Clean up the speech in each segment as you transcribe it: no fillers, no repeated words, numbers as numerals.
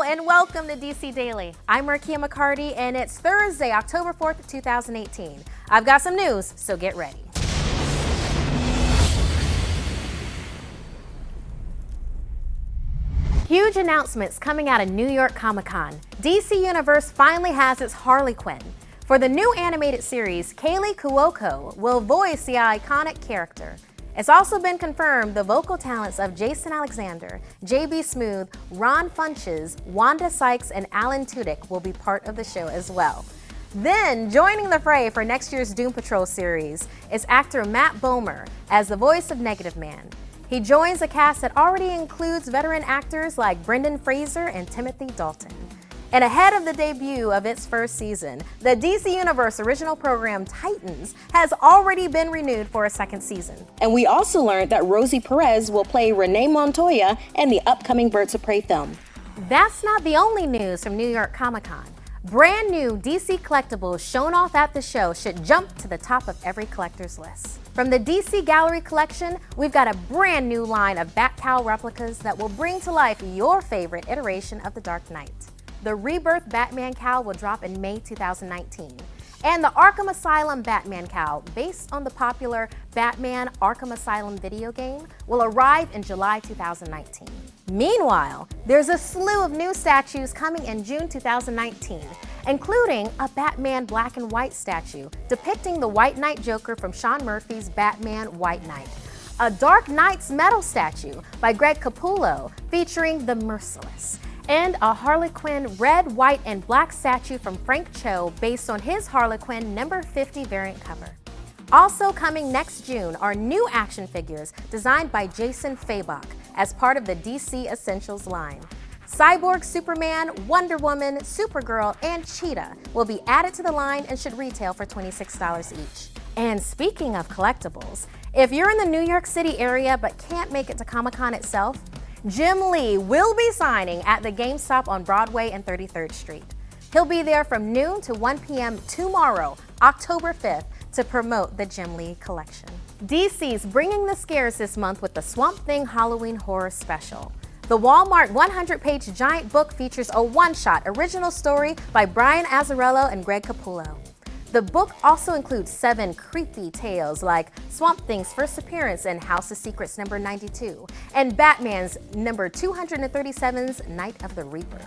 and welcome to DC Daily. I'm Markia McCarty, and it's Thursday, October 4th, 2018. I've got some news, so get ready. Huge announcements coming out of New York Comic-Con. DC Universe finally has its Harley Quinn. For the new animated series, Kaley Cuoco will voice the iconic character. It's also been confirmed the vocal talents of Jason Alexander, JB Smoove, Ron Funches, Wanda Sykes, and Alan Tudyk will be part of the show as well. Then, joining the fray for next year's Doom Patrol series is actor Matt Bomer as the voice of Negative Man. He joins a cast that already includes veteran actors like Brendan Fraser and Timothy Dalton. And ahead of the debut of its first season, the DC Universe original program Titans has already been renewed for a second season. And we also learned that Rosie Perez will play Renee Montoya in the upcoming Birds of Prey film. That's not the only news from New York Comic-Con. Brand new DC collectibles shown off at the show should jump to the top of every collector's list. From the DC Gallery collection, we've got a brand new line of Batcowl replicas that will bring to life your favorite iteration of the Dark Knight. The Rebirth Batman cowl will drop in May 2019. And the Arkham Asylum Batman cowl, based on the popular Batman Arkham Asylum video game, will arrive in July 2019. Meanwhile, there's a slew of new statues coming in June 2019, including a Batman black and white statue depicting the White Knight Joker from Sean Murphy's Batman White Knight, a Dark Knight's metal statue by Greg Capullo featuring the Merciless, and a Harley Quinn red, white, and black statue from Frank Cho based on his Harley Quinn number 50 variant cover. Also coming next June are new action figures designed by Jason Fabok as part of the DC Essentials line. Cyborg, Superman, Wonder Woman, Supergirl, and Cheetah will be added to the line and should retail for $26 each. And speaking of collectibles, if you're in the New York City area but can't make it to Comic-Con itself, Jim Lee will be signing at the GameStop on Broadway and 33rd Street. He'll be there from noon to 1 p.m. tomorrow, October 5th, to promote the Jim Lee collection. DC's bringing the scares this month with the Swamp Thing Halloween Horror Special. The Walmart 100-page giant book features a one-shot original story by Brian Azzarello and Greg Capullo. The book also includes 7 creepy tales like Swamp Thing's first appearance in House of Secrets number 92 and Batman's number 237's Night of the Reaper.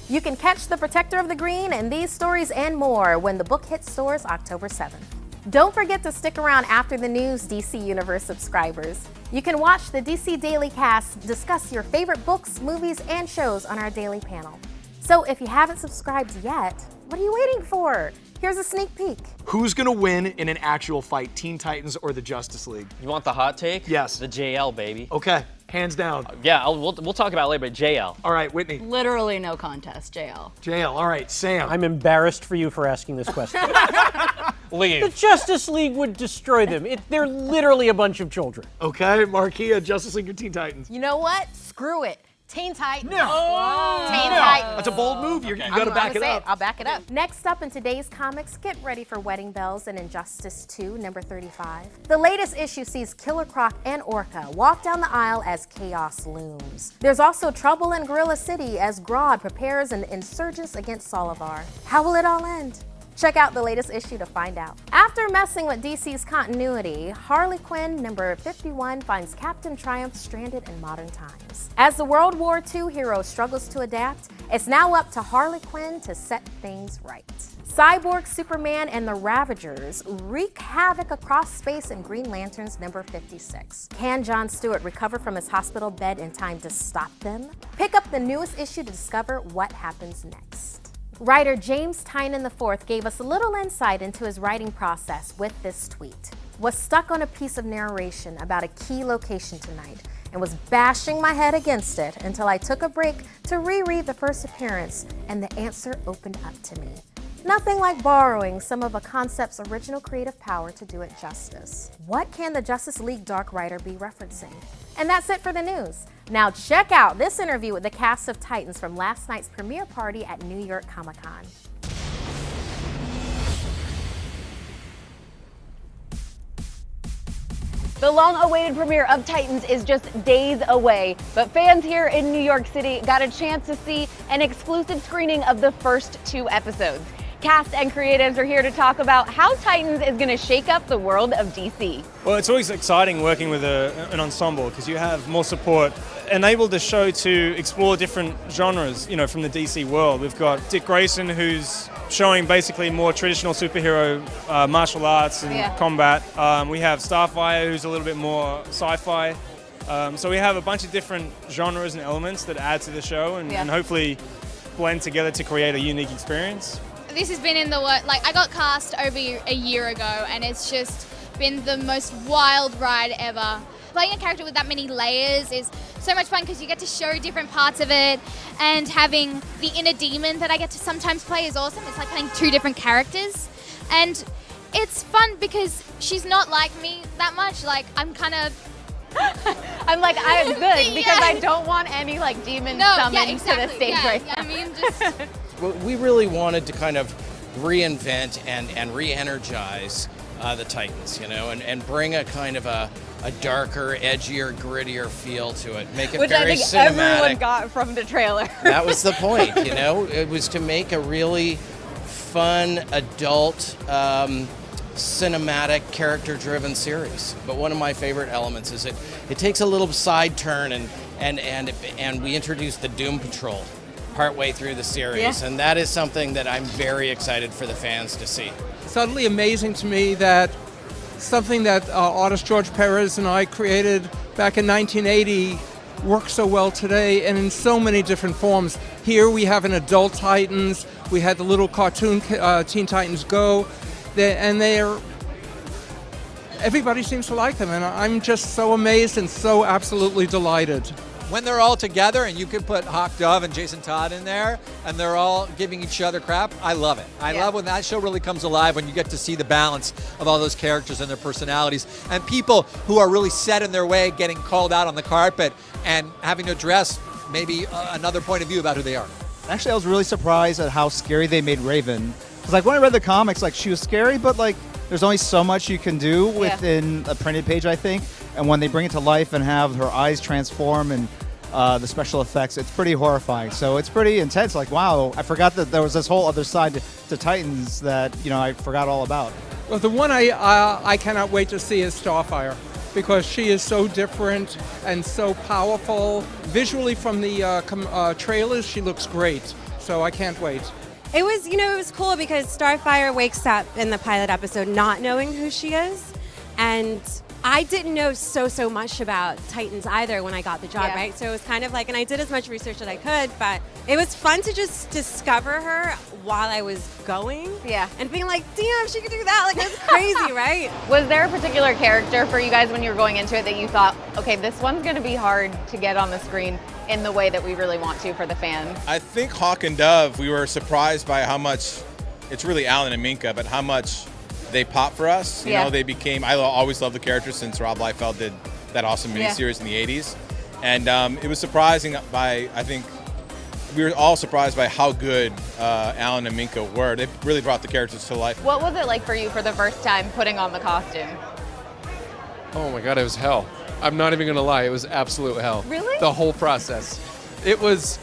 You can catch the Protector of the Green and these stories and more when the book hits stores October 7th. Don't forget to stick around after the news, DC Universe subscribers. You can watch the DC Daily Cast discuss your favorite books, movies, and shows on our daily panel. So if you haven't subscribed yet, what are you waiting for? Here's a sneak peek. Who's gonna win in an actual fight, Teen Titans or the Justice League? You want the hot take? Yes. The JL, baby. Okay, hands down. Yeah, we'll talk about it later, but JL. All right, Whitney. Literally no contest, JL. JL, all right, Sam. I'm embarrassed for you for asking this question. Leave. The Justice League would destroy them. They're literally a bunch of children. Okay, Marquia, Justice League or Teen Titans? You know what? Screw it. Teen Titans. No. Teen No. Titans. That's a bold move. You gotta back it up. I'll back it up. Next up in today's comics, get ready for Wedding Bells and Injustice 2, number 35. The latest issue sees Killer Croc and Orca walk down the aisle as chaos looms. There's also trouble in Gorilla City as Grodd prepares an insurgence against Solivar. How will it all end? Check out the latest issue to find out. After messing with DC's continuity, Harley Quinn number 51 finds Captain Triumph stranded in modern times. As the World War II hero struggles to adapt, it's now up to Harley Quinn to set things right. Cyborg, Superman, and the Ravagers wreak havoc across space in Green Lantern's number 56. Can Jon Stewart recover from his hospital bed in time to stop them? Pick up the newest issue to discover what happens next. Writer James Tynion IV gave us a little insight into his writing process with this tweet. Was stuck on a piece of narration about a key location tonight and was bashing my head against it until I took a break to reread the first appearance and the answer opened up to me. Nothing like borrowing some of a concept's original creative power to do it justice. What can the Justice League Dark writer be referencing? And that's it for the news. Now check out this interview with the cast of Titans from last night's premiere party at New York Comic-Con. The long-awaited premiere of Titans is just days away, but fans here in New York City got a chance to see an exclusive screening of the first 2 episodes. Cast and creatives are here to talk about how Titans is going to shake up the world of DC. Well, it's always exciting working with an ensemble because you have more support. Enabled the show to explore different genres, from the DC world. We've got Dick Grayson, who's showing basically more traditional superhero martial arts and combat. We have Starfire, who's a little bit more sci-fi. So we have a bunch of different genres and elements that add to the show and hopefully blend together to create a unique experience. This has been in the work, I got cast over a year ago, and it's just been the most wild ride ever. Playing a character with that many layers is so much fun because you get to show different parts of it, and having the inner demon that I get to sometimes play is awesome. It's like playing 2 different characters, and it's fun because she's not like me that much. I'm kind of I'm good because I don't want any demons summoned to the stage right now. I mean, just We really wanted to kind of reinvent and re-energize the Titans, and bring a kind of a darker, edgier, grittier feel to it. Make it Which very I think cinematic. everyone got from the trailer. That was the point, It was to make a really fun, adult, cinematic, character-driven series. But one of my favorite elements is it takes a little side turn and we introduce the Doom Patrol partway through the series, and that is something that I'm very excited for the fans to see. It's utterly amazing to me that something that artist George Perez and I created back in 1980 works so well today and in so many different forms. Here we have an adult Titans, we had the little cartoon Teen Titans Go, everybody seems to like them, and I'm just so amazed and so absolutely delighted. When they're all together and you could put Hawk Dove and Jason Todd in there and they're all giving each other crap, I love it. I love when that show really comes alive, when you get to see the balance of all those characters and their personalities, and people who are really set in their way getting called out on the carpet and having to address maybe another point of view about who they are. Actually, I was really surprised at how scary they made Raven. Because when I read the comics, she was scary, but there's only so much you can do within a printed page, I think. And when they bring it to life and have her eyes transform and the special effects, it's pretty horrifying. So it's pretty intense. Wow, I forgot that there was this whole other side to Titans that, I forgot all about. Well, the one I cannot wait to see is Starfire, because she is so different and so powerful. Visually from the trailers, she looks great. So I can't wait. It was cool because Starfire wakes up in the pilot episode not knowing who she is, and I didn't know so much about Titans either when I got the job, right? So it was kind of and I did as much research as I could, but it was fun to just discover her while I was going. And being damn, she could do that. That's crazy, right? Was there a particular character for you guys when you were going into it that you thought, okay, this one's going to be hard to get on the screen in the way that we really want to for the fans? I think Hawk and Dove, we were surprised by how much, it's really Alan and Minka, but how much they pop for us. They became, I always loved the characters since Rob Liefeld did that awesome miniseries in the 80s. And it was surprising I think, we were all surprised by how good Alan and Minka were. They really brought the characters to life. What was it like for you for the first time putting on the costume? Oh my God, it was hell. I'm not even gonna lie, it was absolute hell. Really? The whole process. It was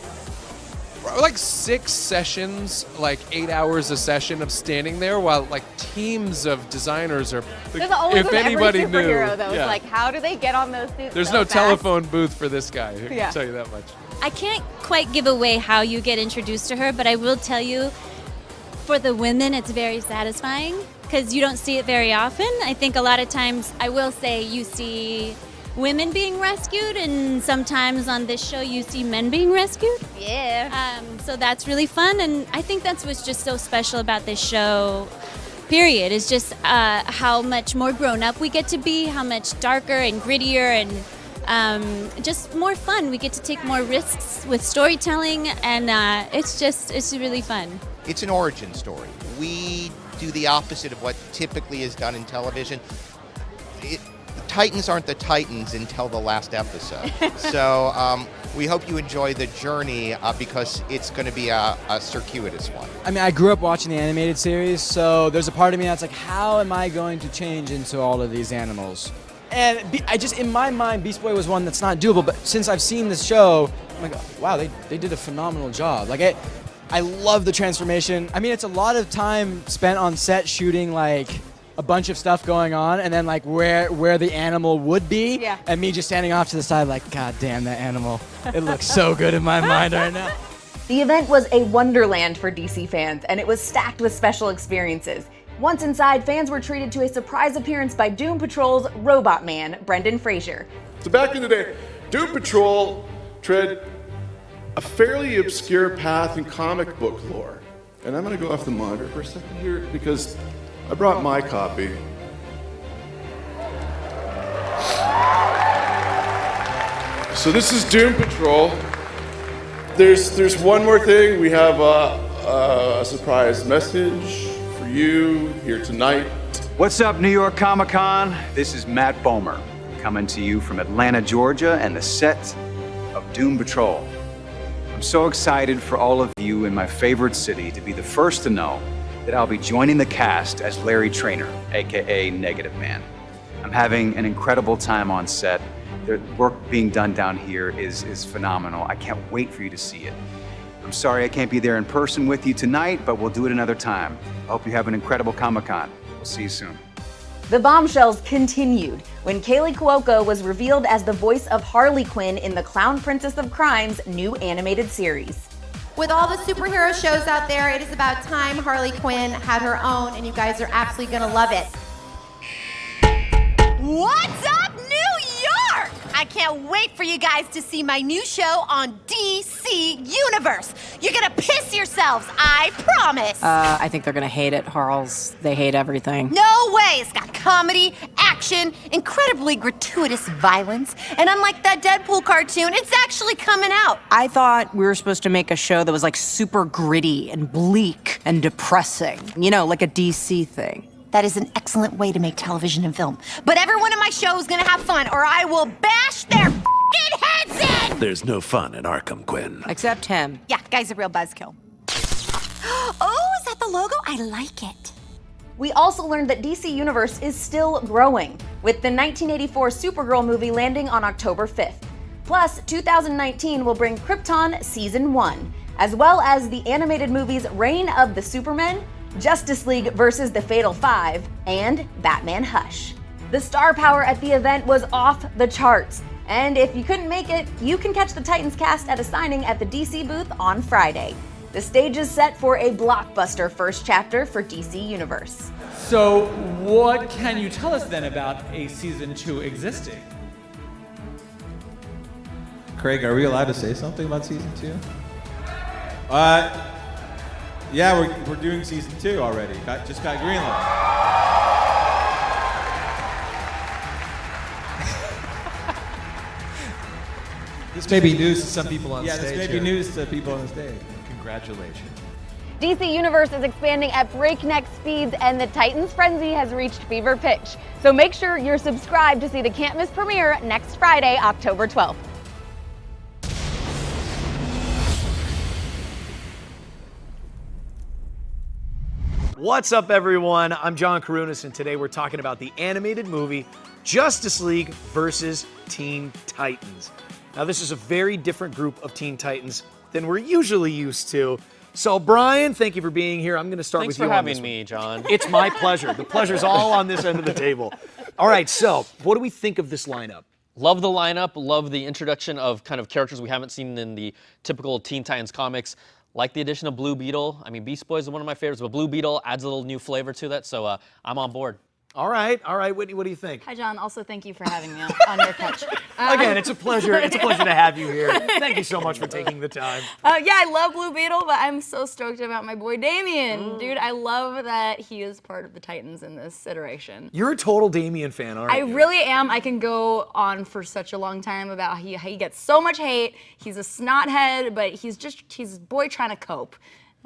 6 sessions, 8 hours a session of standing there while teams of designers are. There's always if anybody every superhero knew, though. It's how do they get on those suits? There's so no fast? telephone booth for this guy. I can tell you that much. I can't quite give away how you get introduced to her, but I will tell you, for the women, it's very satisfying because you don't see it very often. I think a lot of times, I will say, you see women being rescued, and sometimes on this show you see men being rescued. So that's really fun, and I think that's what's just so special about this show, period, is just how much more grown up we get to be, how much darker and grittier and just more fun. We get to take more risks with storytelling, and it's really fun. It's an origin story. We do the opposite of what typically is done in television. Titans aren't the Titans until the last episode. So we hope you enjoy the journey because it's going to be a circuitous one. I mean, I grew up watching the animated series, so there's a part of me that's how am I going to change into all of these animals? And in my mind, Beast Boy was one that's not doable. But since I've seen this show, I'm like, wow, they did a phenomenal job. Like, I love the transformation. I mean, it's a lot of time spent on set shooting like a bunch of stuff going on, and then like where the animal would be, and me just standing off to the side like, God damn, that animal. It looks so good in my mind right now. The event was a wonderland for DC fans, and it was stacked with special experiences. Once inside, fans were treated to a surprise appearance by Doom Patrol's Robot Man, Brendan Fraser. So back in the day, Doom Patrol tread a fairly obscure path in comic book lore. And I'm gonna go off the monitor for a second here because I brought my copy. So this is Doom Patrol. There's one more thing. We have a surprise message for you here tonight. What's up, New York Comic Con? This is Matt Bomer, coming to you from Atlanta, Georgia, and the set of Doom Patrol. I'm so excited for all of you in my favorite city to be the first to know that I'll be joining the cast as Larry Traynor, aka Negative Man. I'm having an incredible time on set. The work being done down here is phenomenal. I can't wait for you to see it. I'm sorry I can't be there in person with you tonight, but we'll do it another time. I hope you have an incredible Comic-Con. We'll see you soon. The bombshells continued when Kaylee Cuoco was revealed as the voice of Harley Quinn in the Clown Princess of Crime's new animated series. With all the superhero shows out there, it is about time Harley Quinn had her own, and you guys are absolutely gonna love it. What's up, New York? I can't wait for you guys to see my new show on DC Universe. You're gonna piss yourselves, I promise. I think they're gonna hate it, Harles. They hate everything. No way! It's got comedy, action, incredibly gratuitous violence, and unlike that Deadpool cartoon, it's actually coming out. I thought we were supposed to make a show that was like super gritty and bleak and depressing. You know, like a DC thing. That is an excellent way to make television and film. But everyone in my show is gonna have fun, or I will bash their f***ing heads in! There's no fun in Arkham, Quinn. Except him. Yeah, guy's a real buzzkill. Oh, is that the logo? I like it. We also learned that DC Universe is still growing, with the 1984 Supergirl movie landing on October 5th. Plus, 2019 will bring Krypton Season 1, as well as the animated movies Reign of the Supermen, Justice League versus the Fatal Five, and Batman Hush. The star power at the event was off the charts, and if you couldn't make it, you can catch the Titans cast at a signing at the DC booth on Friday. The stage is set for a blockbuster first chapter for DC Universe. So what can you tell us then about a season 2 existing? Craig, are we allowed to say something about season 2? Yeah, we're doing season 2 already. Just got greenlit. This may be news to some people on stage. Yeah, this may be news to people on the stage. Congratulations. DC Universe is expanding at breakneck speeds, and the Titans frenzy has reached fever pitch. So make sure you're subscribed to see the can't miss premiere next Friday, October 12th. What's up, everyone? I'm John Karunas, and today we're talking about the animated movie Justice League versus Teen Titans. Now, this is a very different group of Teen Titans than we're usually used to. So, Brian, thank you for being here. I'm going to start with you on this one. Thanks for having me, John. It's my pleasure. The pleasure's all on this end of the table. All right, so what do we think of this lineup? Love the lineup, love the introduction of kind of characters we haven't seen in the typical Teen Titans comics. Like the addition of Blue Beetle. I mean, Beast Boy is one of my favorites, but Blue Beetle adds a little new flavor to that, so I'm on board. All right, Whitney, what do you think? Hi, John. Also, thank you for having me on your couch. Again, it's a pleasure. It's a pleasure to have you here. Thank you so much for taking the time. Yeah, I love Blue Beetle, but I'm so stoked about my boy Damian. Dude, I love that he is part of the Titans in this iteration. You're a total Damian fan, aren't you? I really am. I can go on for such a long time about how he gets so much hate. He's a snothead, but he's boy trying to cope.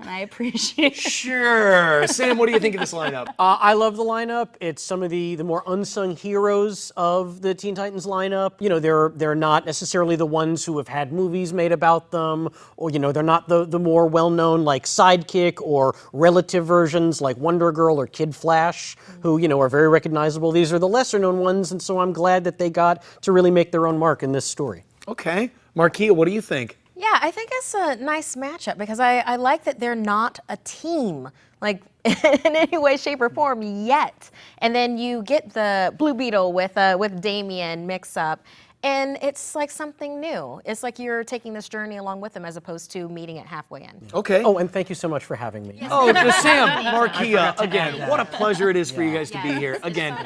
and I appreciate it. Sure. Sam, what do you think of this lineup? I love the lineup. It's some of the more unsung heroes of the Teen Titans lineup. You know, they're not necessarily the ones who have had movies made about them, or, you know, they're not the more well-known like sidekick or relative versions like Wonder Girl or Kid Flash, who, you know, are very recognizable. These are the lesser-known ones, and so I'm glad that they got to really make their own mark in this story. Okay. Marquia, what do you think? Yeah, I think it's a nice matchup because I like that they're not a team, like in any way, shape, or form yet. And then you get the Blue Beetle with Damian mix up, and it's like something new. It's like you're taking this journey along with them as opposed to meeting it halfway in. Okay. Oh, and thank you so much for having me. Oh, Sam, Marquia, again, what a pleasure it is for you guys to be here. Again,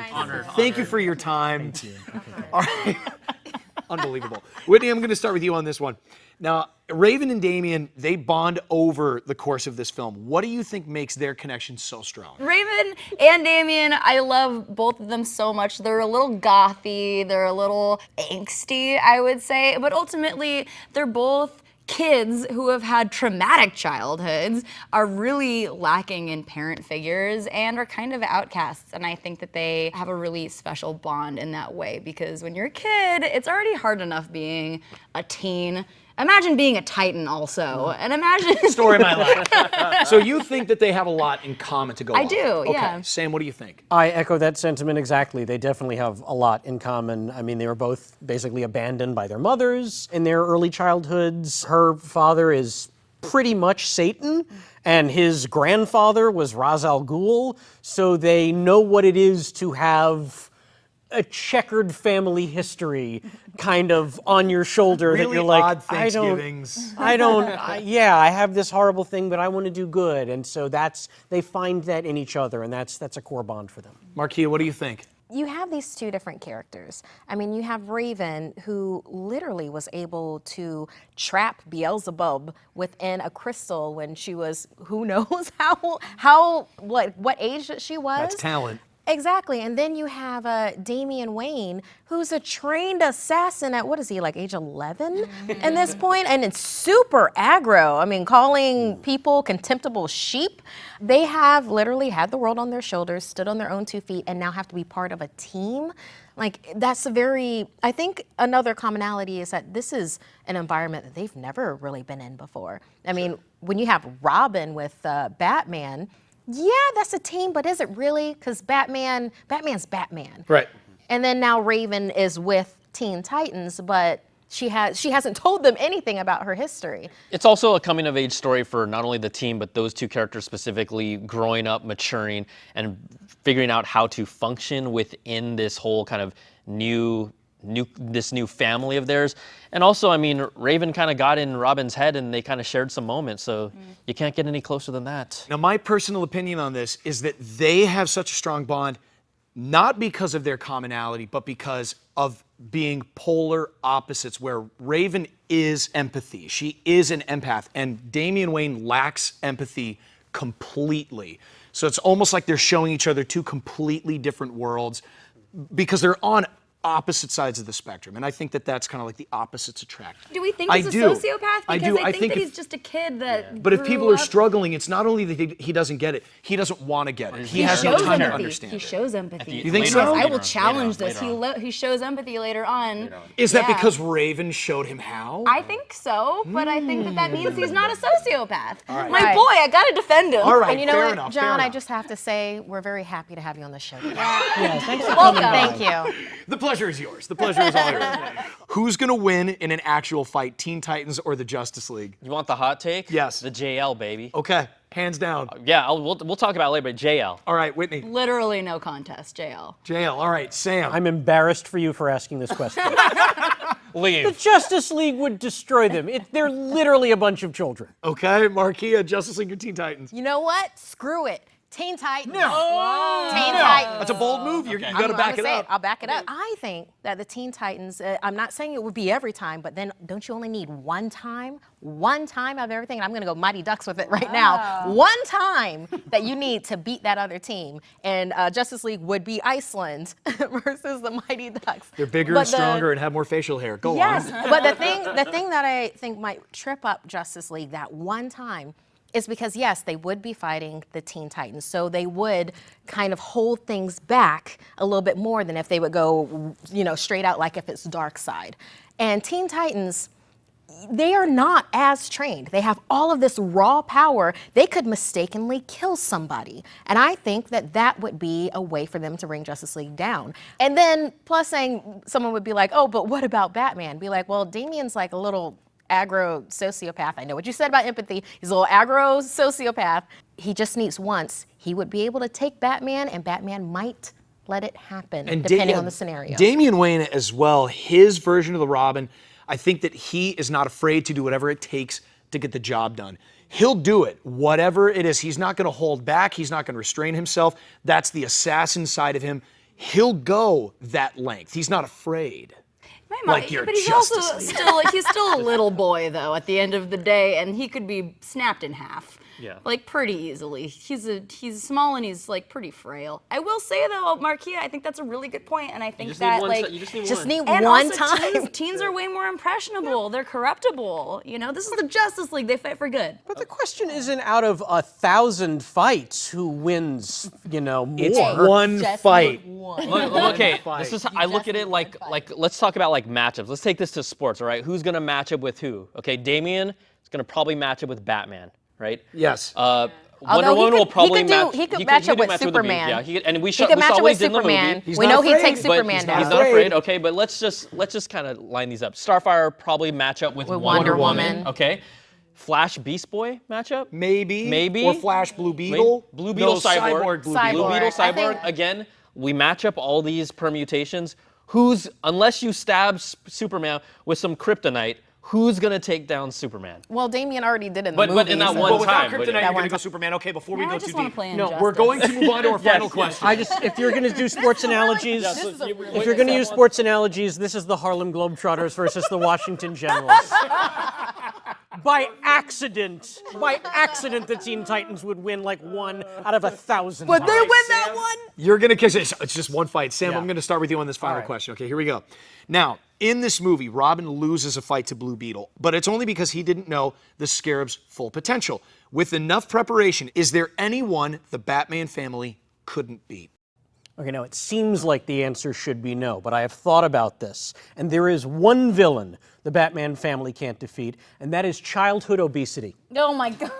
thank you for your time. Thank you. All right. Unbelievable. Whitney, I'm going to start with you on this one. Now, Raven and Damian, they bond over the course of this film. What do you think makes their connection so strong? Raven and Damian, I love both of them so much. They're a little gothy, they're a little angsty, I would say, but ultimately, they're both kids who have had traumatic childhoods, are really lacking in parent figures, and are kind of outcasts. And I think that they have a really special bond in that way, because when you're a kid, it's already hard enough being a teen. Imagine being a Titan also, and imagine— Story of my life. So you think that they have a lot in common to go on? I do, yeah. Okay, Sam, what do you think? I echo that sentiment exactly. They definitely have a lot in common. I mean, they were both basically abandoned by their mothers in their early childhoods. Her father is pretty much Satan, and his grandfather was Ra's al Ghul, so they know what it is to have a checkered family history kind of on your shoulder Really that you're like, odd Thanksgivings. I have this horrible thing, but I want to do good. And so they find that in each other, and that's a core bond for them. Marquia, what do you think? You have these two different characters. I mean, you have Raven, who literally was able to trap Beelzebub within a crystal when she was, who knows what age that she was. That's talent. Exactly, and then you have Damian Wayne, who's a trained assassin at, what is he, like age 11 at this point? And it's super aggro. I mean, calling people contemptible sheep. They have literally had the world on their shoulders, stood on their own 2 feet, and now have to be part of a team. Like, that's I think another commonality is that this is an environment that they've never really been in before. I mean, when you have Robin with Batman, yeah, that's a team, but is it really? Because Batman's Batman. Right. And then now Raven is with Teen Titans, but she hasn't told them anything about her history. It's also a coming-of-age story for not only the team, but those two characters specifically growing up, maturing, and figuring out how to function within this whole kind of this new family of theirs. And also, I mean, Raven kind of got in Robin's head and they kind of shared some moments, so you can't get any closer than that. Now, my personal opinion on this is that they have such a strong bond, not because of their commonality, but because of being polar opposites, where Raven is empathy. She is an empath, and Damian Wayne lacks empathy completely. So it's almost like they're showing each other two completely different worlds because they're on opposite sides of the spectrum, and I think that that's kind of like the opposites attract. Do we think he's a sociopath? Because I think that he's just a kid that But if people are struggling, it's not only that he doesn't get it, he doesn't want to get it. He has no time to understand He shows empathy. You think so? I will challenge this. He shows empathy later on. Is that because Raven showed him how? I think so, but I think that means he's not a sociopath. All right. My boy, I gotta defend him. All right, And you know fair what, enough, John, fair I just have to say, we're very happy to have you on the show today. Yeah, thanks for Welcome. coming by. Thank you. The pleasure is yours. The pleasure is all yours. Who's going to win in an actual fight, Teen Titans or the Justice League? You want the hot take? Yes. The JL, baby. Okay, hands down. Yeah, we'll talk about it later, but JL. All right, Whitney. Literally no contest, JL. JL, all right, Sam. I'm embarrassed for you for asking this question. Leave. The Justice League would destroy them. They're literally a bunch of children. Okay, Marquia, Justice League or Teen Titans? You know what? Screw it. Teen Titans. No. Teen No. Titans. That's a bold move. You got to back it up. I'll back it up. I think that the Teen Titans, I'm not saying it would be every time, but then don't you only need one time of everything? And I'm going to go Mighty Ducks with it right now. One time that you need to beat that other team. And Justice League would be Iceland versus the Mighty Ducks. They're bigger and stronger and have more facial hair. Go on. Yes, but the thing that I think might trip up Justice League that one time is because, yes, they would be fighting the Teen Titans, so they would kind of hold things back a little bit more than if they would go, straight out like if it's Darkseid. And Teen Titans, they are not as trained. They have all of this raw power. They could mistakenly kill somebody. And I think that would be a way for them to bring Justice League down. And then plus saying, someone would be like, oh, but what about Batman? Be like, well, Damian's like a little aggro sociopath. I know what you said about empathy. He's a little aggro sociopath. He just needs once. He would be able to take Batman, and Batman might let it happen, depending on the scenario. Damian Wayne as well, his version of the Robin, I think that he is not afraid to do whatever it takes to get the job done. He'll do it, whatever it is. He's not going to hold back. He's not going to restrain himself. That's the assassin side of him. He'll go that length. He's not afraid. But he's also still a little boy, though, at the end of the day, and he could be snapped in half. Yeah. Like, pretty easily. He's small and he's, like, pretty frail. I will say, though, Marquia, I think that's a really good point, and I think that, like... You just need and one also time. Teens are way more impressionable. They're corruptible. This is the Justice League. They fight for good. But the question isn't out of 1,000 fights who wins, more. It's one fight. Okay, this is I look at it like let's talk about like matchups. Let's take this to sports, all right? Who's gonna match up with who? Okay, Damian is gonna probably match up with Batman, right? Yes. Wonder Woman will probably match. He could match up with Superman. Yeah, we could match saw up what with he did in the Superman. movie. We know he takes Superman down. He's not afraid. Okay, but let's just kind of line these up. Starfire probably match up with Wonder Woman. Okay. Flash Beast Boy matchup? Maybe. Or Flash Blue Beetle? Wait, Blue Beetle Cyborg. Blue Beetle Cyborg. Again, we match up all these permutations. Unless you stab Superman with some kryptonite, who's gonna take down Superman? Well, Damian already did in the movie. But in that one without time. kryptonite, you're gonna go Superman. Okay, before we go too deep. No, we're going to move on to our final question. If you're gonna do sports analogies, if you're gonna use sports analogies, this is the Harlem Globetrotters versus the Washington Generals. By accident, the Teen Titans would win like 1 out of 1,000. Would they win that one? You're gonna kiss it. It's just one fight. Sam, I'm gonna start with you on this final question. Okay, here we go. Now, in this movie, Robin loses a fight to Blue Beetle, but it's only because he didn't know the Scarab's full potential. With enough preparation, is there anyone the Batman family couldn't beat? Okay, now it seems like the answer should be no, but I have thought about this, and there is one villain the Batman family can't defeat, and that is childhood obesity. Oh my God.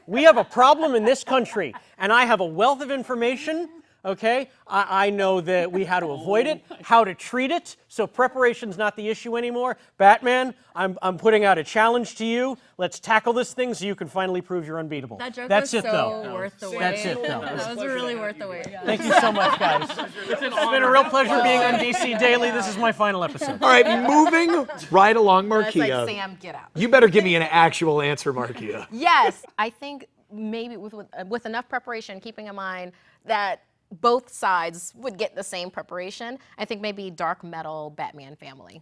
We have a problem in this country, and I have a wealth of information, okay? I know that how to avoid it, how to treat it, so preparation's not the issue anymore. Batman, I'm putting out a challenge to you. Let's tackle this thing so you can finally prove you're unbeatable. That joke That's was it, so though. worth the wait. That's it, though. That was really worth the wait. Thank you so much, guys. It's been a real pleasure being on DC Daily. This is my final episode. All right, moving right along, That's like, Marquia. Sam, get out. You better give me an actual answer, Marquia. Yes, I think maybe with enough preparation, keeping in mind that both sides would get the same preparation, I think maybe dark metal Batman family.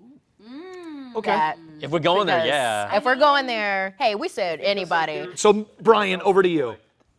Okay. If we're going there, yeah. If we're going there, hey, we said anybody. So, Brian, over to you.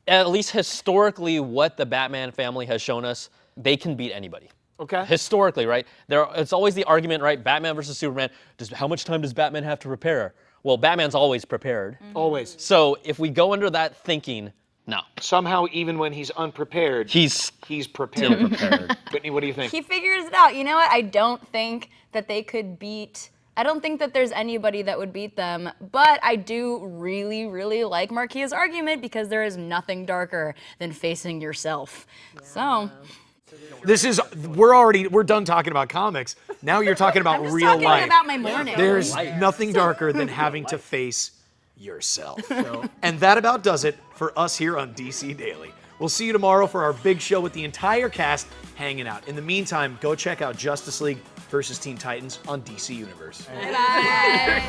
At least historically, what the Batman family has shown us, they can beat anybody. Okay. Historically, right? It's always the argument, right? Batman versus Superman. How much time does Batman have to prepare? Well, Batman's always prepared. Always. So if we go under that thinking, no. Somehow, even when he's unprepared, he's prepared. still prepared. Whitney, what do you think? He figures it out. You know what? I don't think that they could beat... I don't think that there's anybody that would beat them, but I do really, really like Marquia's argument because there is nothing darker than facing yourself. So... we're done talking about comics. Now you're talking about real life. I'm just talking about my morning. There's nothing darker than having to face yourself. And that about does it for us here on DC Daily. We'll see you tomorrow for our big show with the entire cast hanging out. In the meantime, go check out Justice League versus Teen Titans on DC Universe. Bye-bye.